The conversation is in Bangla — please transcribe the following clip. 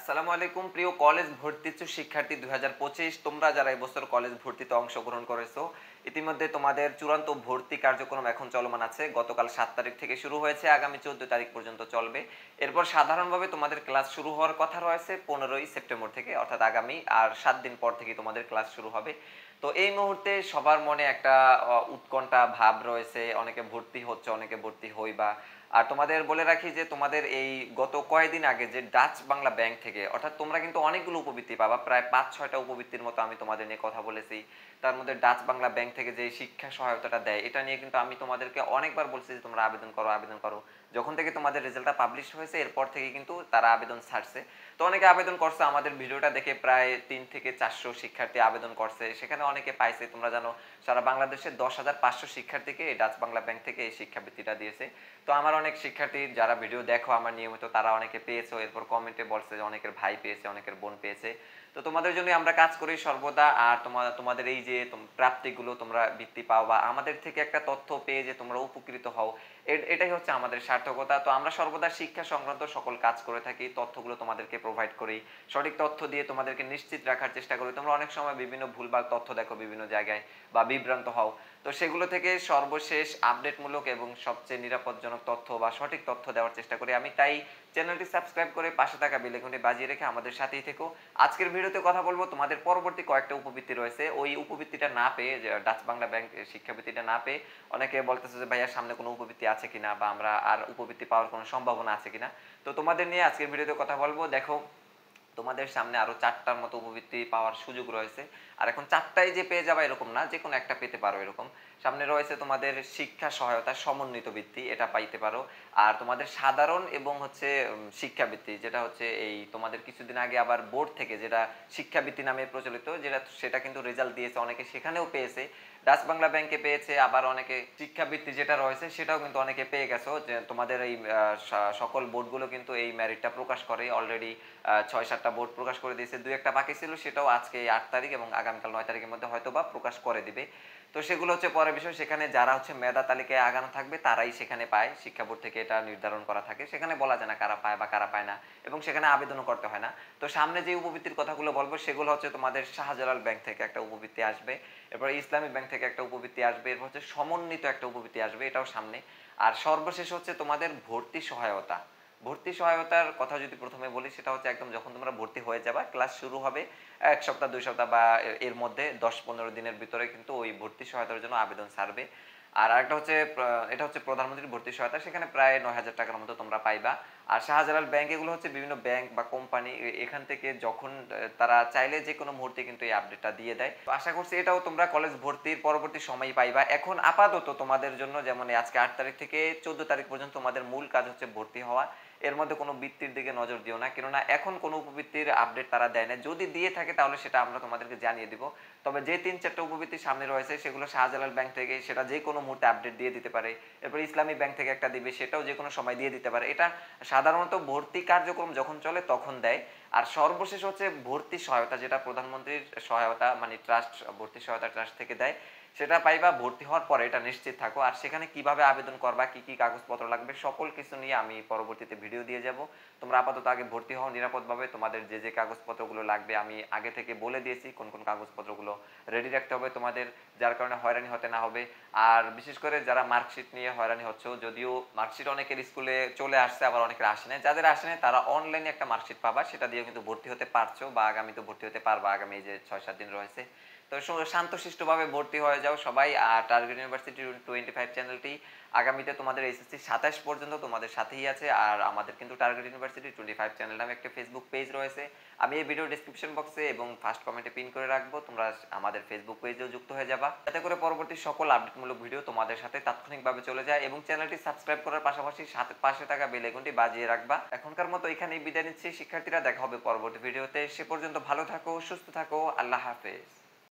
আসসালামু আলাইকুম প্রিয় কলেজ ভর্তিচ্ছু শিক্ষার্থী 2025 তোমরা যারা এবছর কলেজ ভর্তিতে অংশগ্রহণ করেছো ইতিমধ্যে তোমাদের চূড়ান্ত ভর্তি কার্যক্রম এখন চলমান আছে। গতকাল 7 তারিখ থেকে শুরু হয়েছে, আগামী 14 তারিখ পর্যন্ত চলবে। এরপর সাধারণভাবে তোমাদের ক্লাস শুরু হওয়ার কথা রয়েছে 15ই সেপ্টেম্বর থেকে, অর্থাৎ আগামী আর 7 দিন পর থেকে তোমাদের ক্লাস শুরু হবে। তো এই মুহূর্তে সবার মনে একটা উৎকণ্ঠা ভাব রয়েছে, অনেকে ভর্তি হচ্ছে অনেকে ভর্তি হইবা। আর তোমাদের বলে রাখি যে তোমাদের এই গত কয়েকদিন আগে যে ডাচ বাংলা ব্যাংক থেকে, অর্থাৎ তোমরা কিন্তু অনেকগুলো উপবৃত্তি পাবা, প্রায় 5-6টা উপবৃত্তির মতো আমি তোমাদের নিয়ে কথা বলেছি। তার মধ্যে ডাচ বাংলা ব্যাংক থেকে যে শিক্ষা সহায়তাটা দেয় এটা নিয়ে কিন্তু আমি তোমাদেরকে অনেকবার বলছি যে তোমরা আবেদন করো আবেদন করো। যখন থেকে তোমাদের রেজাল্টটা পাবলিশ হয়েছে এরপর থেকে কিন্তু তারা আবেদন ছাড়ছে। তো অনেকে আবেদন করছে, আমাদের ভিডিওটা দেখে প্রায় 3 থেকে 400 শিক্ষার্থী আবেদন করছে, সেখানে অনেকে পাইছে। তোমরা জানো সারা বাংলাদেশে 10,500 শিক্ষার্থীকে এই ডাচ বাংলা ব্যাংক থেকে এই শিক্ষাবৃত্তিটা দিয়েছে। তো আমার অনেক শিক্ষার্থী যারা ভিডিও দেখো আমার নিয়মিত, তারা অনেকে পেয়েছো, এরপর কমেন্টে বলছে যে অনেকের ভাই পেয়েছে অনেকের বোন পেয়েছে। তো তোমাদের জন্য আমরা কাজ করি সর্বদা। আর তোমাদের এই যে প্রাপ্তিগুলো তোমরা বৃত্তি পাও বা আমাদের থেকে একটা তথ্য পেয়ে যে তোমরা উপকৃত হও, এটাই হচ্ছে আমাদের সার্থকতা। তো আমরা সর্বদা শিক্ষা সংক্রান্ত সকল কাজ করে থাকি, তথ্যগুলো তোমাদেরকে প্রোভাইড করি, সঠিক তথ্য দিয়ে তোমাদেরকে নিশ্চিত রাখার চেষ্টা করি। তোমরা অনেক সময় বিভিন্ন ভুলভাল তথ্য দেখো বিভিন্ন জায়গায় বা বিভ্রান্ত হও, তো সেগুলো থেকে সর্বশেষ আপডেটমূলক এবং সবচেয়ে নিরাপদজনক তথ্য বা সঠিক তথ্য দেওয়ার চেষ্টা করি আমি। তাই চ্যানেলটি সাবস্ক্রাইব করে পাশে থাকা বেল আইকনটি বাজিয়ে রেখে আমাদের সাথেই থেকো। আজকের ভিডিওতে কথা বলবো তোমাদের পরবর্তী কয়েকটা উপবৃত্তি রয়েছে, ওই উপবৃত্তিটা না পেয়ে, ডাচ বাংলা ব্যাংক শিক্ষাবৃত্তিটা না পেয়ে অনেকে বলতেছে যে ভাইয়া সামনে কোনো উপবৃত্তি আছে কিনা বা আমরা আর উপবৃত্তি পাওয়ার কোনো সম্ভাবনা আছে কিনা। তো তোমাদের নিয়ে আজকের ভিডিওতে কথা বলবো। দেখো, তোমাদের সামনে আরো 4টার মতো উপবৃত্তি পাওয়ার সুযোগ রয়েছে। আর এখন 4টাই যে পেয়ে যাবে এরকম না, যে কোনো একটা পেতে পারো এরকম। সামনে রয়েছে তোমাদের শিক্ষা সহায়তা সমন্বিত বৃত্তি, এটা পাইতে পারো। আর তোমাদের সাধারণ এবং হচ্ছে শিক্ষাবৃত্তি, যেটা হচ্ছে এই তোমাদের কিছুদিন আগে আবার বোর্ড থেকে যেটা শিক্ষাবৃত্তি নামে প্রচলিত, যেটা সেটা কিন্তু রেজাল্ট দিয়েছে, অনেকে সেখানেও পেয়েছে, ডাচ বাংলা ব্যাংকে পেয়েছে। আবার অনেকে শিক্ষাবৃত্তি যেটা রয়েছে সেটাও কিন্তু অনেকে পেয়ে গেছো। যে তোমাদের এই সকল বোর্ডগুলো কিন্তু এই মেরিটটা প্রকাশ করে অলরেডি। 6-7টা বোর্ড প্রকাশ করে দিয়েছে, 2-1টা বাকি ছিল, সেটাও আজকে 8 তারিখ এবং আগামীকাল 9 তারিখের মধ্যে হয়তো বা প্রকাশ করে দিবে। তো সেগুলো হচ্ছে পরের বিষয়। সেখানে যারা হচ্ছে মেধা তালিকায় আগানো থাকবে তারাই সেখানে পায়, শিক্ষা বোর্ড থেকে এটা নির্ধারণ করা থাকে, সেখানে বলা যায় না কারা পায় বা কারা পায় না, এবং সেখানে আবেদনও করতে হয় না। তো সামনে যে উপবৃত্তির কথাগুলো বলবো সেগুলো হচ্ছে তোমাদের শাহজালাল ব্যাংক থেকে একটা উপবৃত্তি আসবে, এরপর ইসলামী ব্যাংক থেকে একটা উপবৃত্তি আসবে, এরপর হচ্ছে সমন্বিত একটা উপবৃত্তি আসবে, এটাও সামনে। আর সর্বশেষ হচ্ছে তোমাদের ভর্তি সহায়তা। ভর্তি সহায়তার কথা যদি প্রথমে বলি, সেটা হচ্ছে একদম যখন তোমরা ভর্তি হয়ে যাবা, ক্লাস শুরু হবে 1 সপ্তাহ 2 সপ্তাহ বা এর মধ্যে 10-15 দিনের ভিতরে কিন্তু ওই ভর্তি সহায়তার জন্য আবেদন ছাড়বে। আর আরেকটা হচ্ছে এটা হচ্ছে প্রধানমন্ত্রীর ভর্তি সহায়তা, সেখানে প্রায় 9,000 টাকার মতো তোমরা পাইবা। আর শাহজালাল ব্যাংক, এগুলো হচ্ছে বিভিন্ন ব্যাংক বা কোম্পানি, এখান থেকে যখন তারা চাইলে যে কোনো মুহূর্তে কিন্তু এই আপডেটটা দিয়ে দেয়। তো আশা করছি এটাও তোমরা কলেজ ভর্তির পরবর্তী সময় পাইবা। এখন আপাতত তোমাদের জন্য, যেমন আজকে 8 তারিখ থেকে 14 তারিখ পর্যন্ত তোমাদের মূল কাজ হচ্ছে ভর্তি হওয়া। এর মধ্যে কোনো বৃত্তির দিকে নজর দিও না, কেননা এখন কোনো উপবৃত্তির আপডেট তারা দেয় না। যদি দিয়ে থাকে তাহলে সেটা আমরা তোমাদেরকে জানিয়ে দিব। তবে যে 3-4টা উপবৃত্তি সামনে রয়েছে সেগুলো শাহজালাল ব্যাংক থেকে, সেটা যে কোনো মুহূর্তে আপডেট দিয়ে দিতে পারে। এরপর ইসলামী ব্যাংক থেকে একটা দিবে, সেটাও যে কোনো সময় দিয়ে দিতে পারে। এটা সাধারণত ভর্তি কার্যক্রম যখন চলে তখন দেয়। আর সর্বশেষ হচ্ছে ভর্তি সহায়তা, যেটা প্রধানমন্ত্রীর সহায়তা মানে ট্রাস্ট, ভর্তি সহায়তা ট্রাস্ট থেকে দেয়, সেটা পাইবা ভর্তি হওয়ার পরে, এটা নিশ্চিত থাকো। আর সেখানে কিভাবে আবেদন করবা, কি কি কাগজপত্র লাগবে, সকল কিছু নিয়ে আমি পরবর্তীতে ভিডিও দিয়ে যাব। তোমরা আপাতত আগে ভর্তি হও নিরাপদভাবে। তোমাদের যে যে কাগজপত্রগুলো লাগবে আমি আগে থেকে বলে দিয়েছি, কোন কোন কাগজপত্রগুলো রেডি রাখতে হবে তোমাদের, যার কারণে হয়রানি হতে না হবে। আর বিশেষ করে যারা মার্কশিট নিয়ে হয়রানি হচ্ছে, যদিও মার্কশিট অনেকের স্কুলে চলে আসছে আবার অনেকের আসে না, যাদের আসে না তারা অনলাইনে একটা মার্কশিট পাবা, সেটা দিয়ে কিন্তু ভর্তি হতে পারছো বা আগামীতে ভর্তি হতে পারবা, আগামী যে 6-7 দিন রয়েছে। তো শান্তশিষ্টভাবে ভর্তি হয়ে যাও সবাই। আর টার্গেট ইউনিভার্সিটি 25 চ্যানেলটি আগামীতে তোমাদের এসএসসি 27 পর্যন্ত তোমাদের সাথেই আছে। আর আমাদের কিন্তু টার্গেট ইউনিভার্সিটি 25 চ্যানেল নামে একটা ফেসবুক পেজ রয়েছে, আমি এই ভিডিও ডেসক্রিপশন বক্সে এবং ফার্স্ট কমেন্টে পিন করে রাখবো, তোমরা আমাদের ফেসবুক পেজেও যুক্ত হয়ে যাবা, যাতে করে পরবর্তী সকল আপডেটমূলক ভিডিও তোমাদের সাথে তাৎক্ষণিকভাবে চলে যায়। এবং চ্যানেলটি সাবস্ক্রাইব করার পাশাপাশি পাশে থাকা বেল আইকনটি বাজিয়ে রাখবা। এখনকার মতো এখানেই বিদায় নিচ্ছি শিক্ষার্থীরা, দেখা হবে পরবর্তী ভিডিওতে। সে পর্যন্ত ভালো থাকো, সুস্থ থাকো, আল্লাহ হাফেজ।